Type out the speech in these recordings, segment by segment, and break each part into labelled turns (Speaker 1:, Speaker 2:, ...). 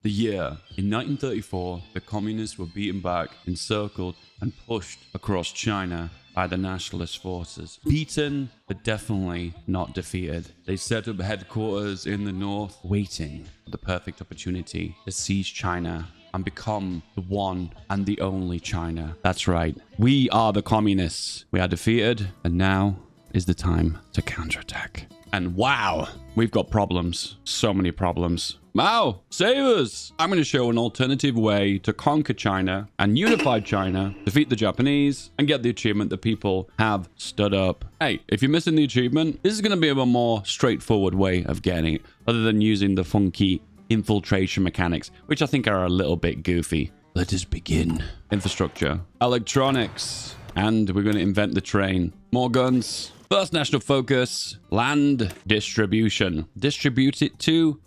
Speaker 1: The year. In 1934, the communists were beaten back, encircled, and pushed across China by the nationalist forces. Beaten, but definitely not defeated. They set up headquarters in the north, waiting for the perfect opportunity to seize China and become the one and the only China. That's right. We are the communists. We are defeated, and now is the time to counterattack. And wow, we've got problems. So many problems. Mao, save us! I'm going to show an alternative way to conquer China and unify China, defeat the Japanese, and get the achievement that people have stood up. Hey, if you're missing the achievement, this is going to be a more straightforward way of getting it, other than using the funky infiltration mechanics, which I think are a little bit goofy. Let us begin. Infrastructure, electronics, and we're going to invent the train. More guns. First national focus, land distribution. Distribute it to,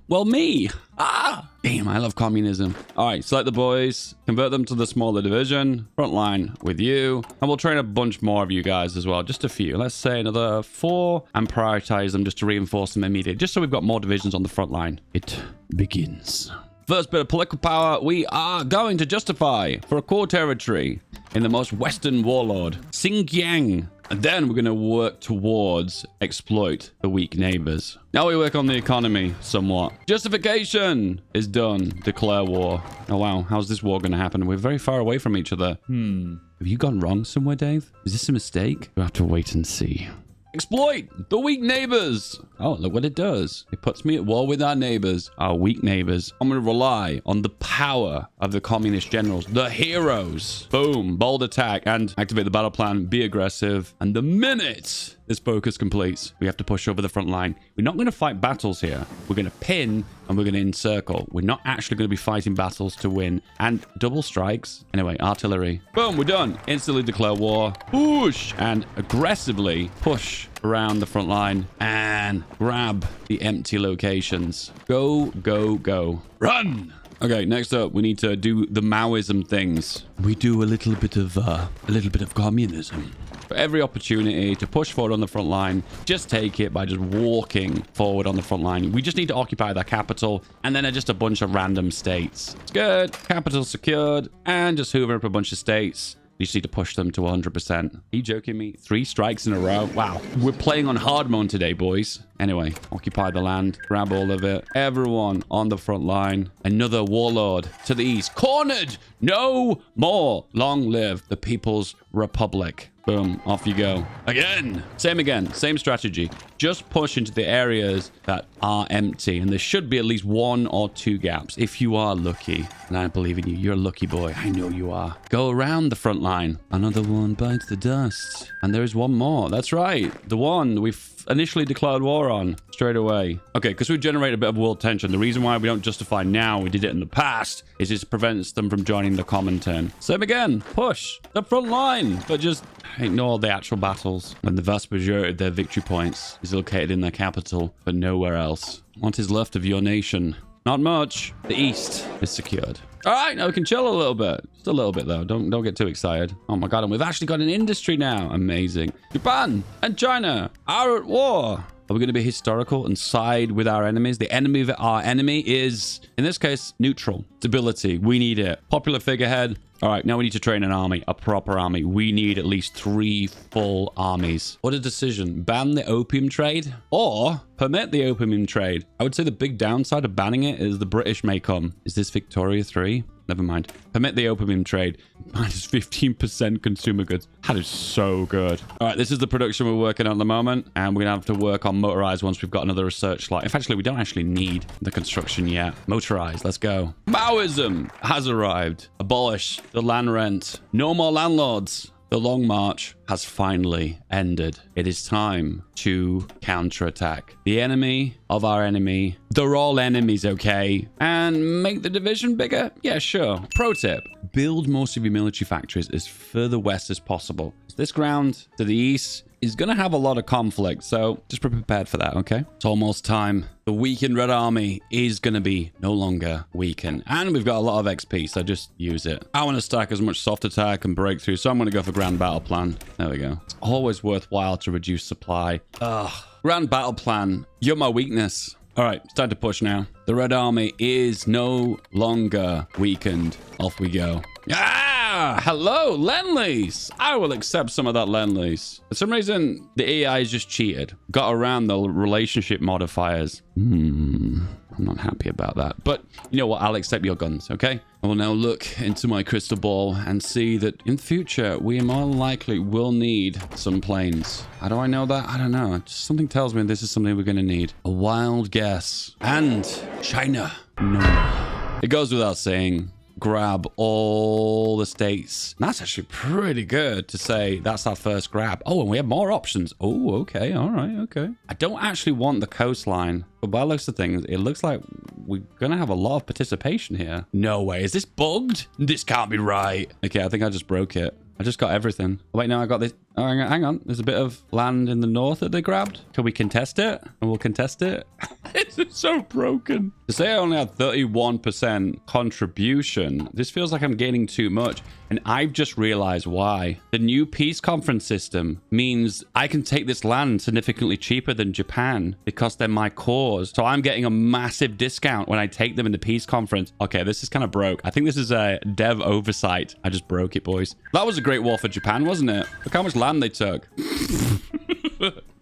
Speaker 1: well, me. Damn, I love communism. All right, select the boys, convert them to the smaller division, frontline with you, and we'll train a bunch more of you guys as well, just a few. Let's say another 4 and prioritize them just to reinforce them immediately, just so we've got more divisions on the front line. It begins. First bit of political power we are going to justify for a core territory in the most western warlord, Xinjiang. And then we're going to work towards exploit the weak neighbors. Now we work on the economy somewhat. Justification is done. Declare war. Oh, wow. How's this war going to happen? We're very far away from each other. Have you gone wrong somewhere, Dave? Is this a mistake? We'll have to wait and see. Exploit the weak neighbors. Oh, look what it does. It puts me at war with our neighbors, our weak neighbors. I'm going to rely on the power of the communist generals, the heroes. Boom, bold attack and activate the battle plan, be aggressive. And the minute this focus completes, we have to push over the front line. We're not going to fight battles here. We're going to pin and we're going to encircle. We're not actually going to be fighting battles to win. And double strikes. Anyway, artillery. Boom, we're done. Instantly declare war. Push and aggressively push around the front line and grab the empty locations. Go, go, go. Run! Okay, next up, we need to do the Maoism things. We do a little bit of communism. For every opportunity to push forward on the front line, just take it by just walking forward on the front line. We just need to occupy their capital, and then just a bunch of random states. It's good. Capital secured, and just hoover up a bunch of states. You just need to push them to 100%. Are you joking me? 3 strikes in a row? Wow. We're playing on hard mode today, boys. Anyway, occupy the land. Grab all of it. Everyone on the front line. Another warlord to the east. Cornered! No more. Long live the People's Republic. Boom, off you go. Again. Same strategy. Just push into the areas that are empty. And there should be at least 1 or 2 gaps if you are lucky. And I believe in you. You're a lucky boy. I know you are. Go around the front line. Another one bites the dust. And there is one more. That's right. The one we've initially declared war on straight away. Okay, because we generate a bit of world tension. The reason why we don't justify now, we did it in the past, is it prevents them from joining the common turn. Same again. Push the front line. But just ignore the actual battles. When the vast majority of their victory points is located in their capital, but nowhere else. What is left of your nation? Not much. The east is secured. All right, now we can chill a little bit. Just a little bit, though. Don't get too excited. Oh, my God. And we've actually got an industry now. Amazing. Japan and China are at war. Are we going to be historical and side with our enemies? The enemy of our enemy is, in this case, neutral. Stability. We need it. Popular figurehead. All right, now we need to train an army, a proper army. We need at least 3 full armies. What a decision. Ban the opium trade or permit the opium trade. I would say the big downside of banning it is the British may come. Is this Victoria 3? Never mind. Permit the opium trade. Minus 15% consumer goods. That is so good. All right, this is the production we're working on at the moment. And we're going to have to work on motorized once we've got another research slot. If actually, we don't actually need the construction yet. Motorized. Let's go. Maoism has arrived. Abolish the land rent. No more landlords. The long march has finally ended. It is time to counterattack. The enemy of our enemy. They're all enemies, okay? And make the division bigger? Yeah, sure. Pro tip. Build most of your military factories as further west as possible. This ground to the east is going to have a lot of conflict, so just be prepared for that, okay? It's almost time. The weakened Red Army is going to be no longer weakened. And we've got a lot of XP, so just use it. I want to stack as much soft attack and breakthrough, so I'm going to go for Grand Battle Plan. There we go. It's always worthwhile to reduce supply. Ugh. Grand Battle Plan. You're my weakness. All right, it's time to push now. The Red Army is no longer weakened. Off we go. Ah, hello, Lend-Lease. I will accept some of that Lend-Lease. For some reason, the AI is just cheated. Got around the relationship modifiers. I'm not happy about that. But you know what? I'll accept your guns, okay? I will now look into my crystal ball and see that in the future, we more likely will need some planes. How do I know that? I don't know. Just something tells me this is something we're going to need. A wild guess. And China. No. It goes without saying, grab all the states. That's actually pretty good to say that's our first grab. Oh, and we have more options. Oh, okay. All right. Okay. I don't actually want the coastline, but by the looks of things, it looks like we're going to have a lot of participation here. No way. Is this bugged? This can't be right. Okay, I think I just broke it. I just got everything. Oh, wait, no, I got this. Oh, hang on. There's a bit of land in the north that they grabbed. Can we contest it? And we'll contest it. It's so broken. To say I only had 31% contribution, this feels like I'm gaining too much. And I've just realized why. The new peace conference system means I can take this land significantly cheaper than Japan because they're my cause. So I'm getting a massive discount when I take them in the peace conference. Okay, this is kind of broke. I think this is a dev oversight. I just broke it, boys. That was a great war for Japan, wasn't it? Look how much land they took.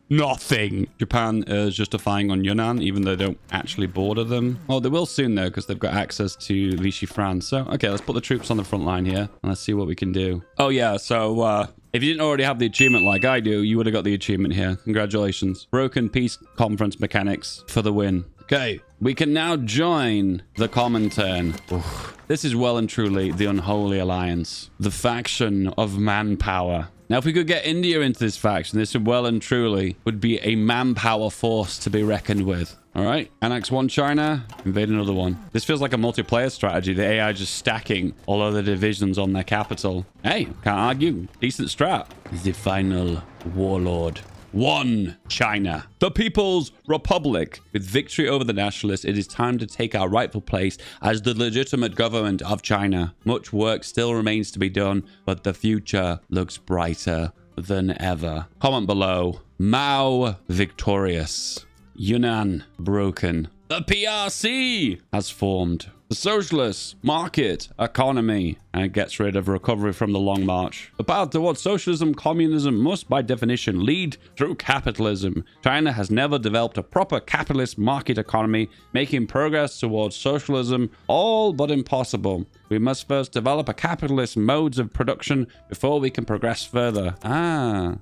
Speaker 1: Nothing. Japan is justifying on Yunnan, even though they don't actually border them. Well, they will soon, though, because they've got access to Vichy France. So, okay, let's put the troops on the front line here, and let's see what we can do. Oh, yeah, so, if you didn't already have the achievement like I do, you would have got the achievement here. Congratulations. Broken Peace Conference mechanics for the win. Okay, we can now join the Comintern. Oof. This is well and truly the unholy alliance, the faction of manpower. Now, if we could get India into this faction, this well and truly would be a manpower force to be reckoned with. All right, annex one China, invade another one. This feels like a multiplayer strategy. The AI just stacking all other divisions on their capital. Hey, can't argue. Decent strat. The final warlord. One China, the People's Republic. With victory over the nationalists, it is time to take our rightful place as the legitimate government of China. Much work still remains to be done, but the future looks brighter than ever. Comment below. Mao victorious. Yunnan broken. The PRC has formed. The socialist market economy, and it gets rid of recovery from the long march. The path towards socialism, communism must by definition lead through capitalism. China has never developed a proper capitalist market economy, making progress towards socialism all but impossible. We must first develop a capitalist modes of production before we can progress further.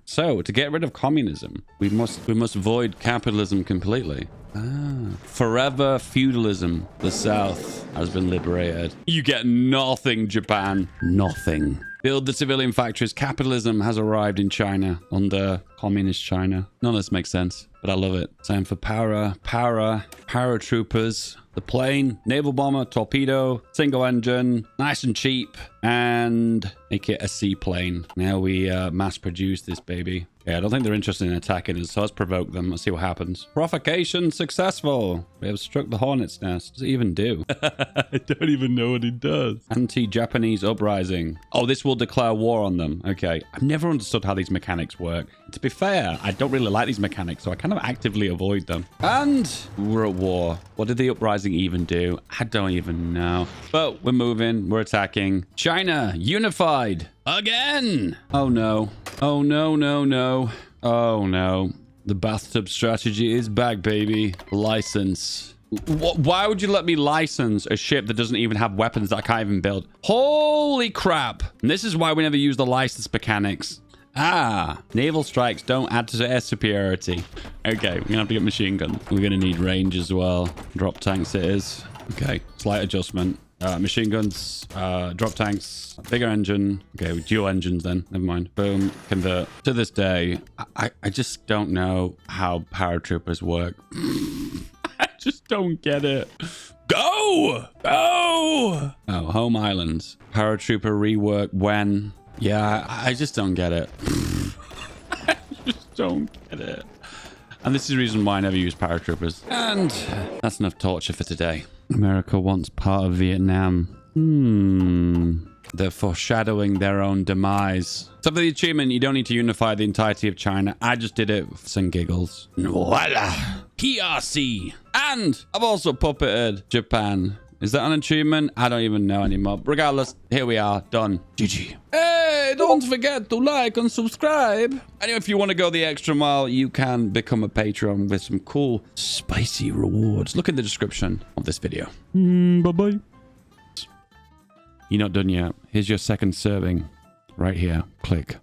Speaker 1: So to get rid of communism, we must void capitalism completely. Forever feudalism. The South has been liberated. You get nothing, Japan. Nothing. Build the civilian factories. Capitalism has arrived in China under communist China. None of this makes sense, but I love it. Time for paratroopers. The plane, naval bomber, torpedo, single engine, nice and cheap, and make it a seaplane. Now we mass produce this baby. Yeah, I don't think they're interested in attacking us, so let's provoke them. Let's see what happens. Provocation successful. We have struck the hornet's nest. What does it even do? I don't even know what it does. Anti-Japanese uprising. Oh, this will declare war on them. Okay. I've never understood how these mechanics work. To be fair, I don't really like these mechanics, so I kind of actively avoid them. And we're at war. What did the uprising even do? I don't even know. But we're moving. We're attacking. China, unified. Again. Oh, no. Oh, no, no, no. Oh, no. The bathtub strategy is back, baby. License. Why would you let me license a ship that doesn't even have weapons that I can't even build? Holy crap. And this is why we never use the license mechanics. Naval strikes don't add to air superiority. Okay, we're gonna have to get machine guns. We're gonna need range as well. Drop tanks it is. Okay, slight adjustment. Machine guns, drop tanks, bigger engine. Okay, dual engines then. Never mind. Boom, convert. To this day, I just don't know how paratroopers work. I just don't get it. Go! Go! Oh, home islands. Paratrooper rework when? Yeah, I just don't get it. I just don't get it. And this is the reason why I never use paratroopers. And that's enough torture for today. America wants part of Vietnam. They're foreshadowing their own demise. So for the achievement, you don't need to unify the entirety of China. I just did it for some giggles. Voila! PRC. And I've also puppeted Japan. Is that an achievement? I don't even know anymore. Regardless, here we are. Done. GG. Hey, don't forget to like and subscribe. And if you want to go the extra mile, you can become a patron with some cool, spicy rewards. Look in the description of this video. Bye-bye. You're not done yet. Here's your second serving. Right here. Click.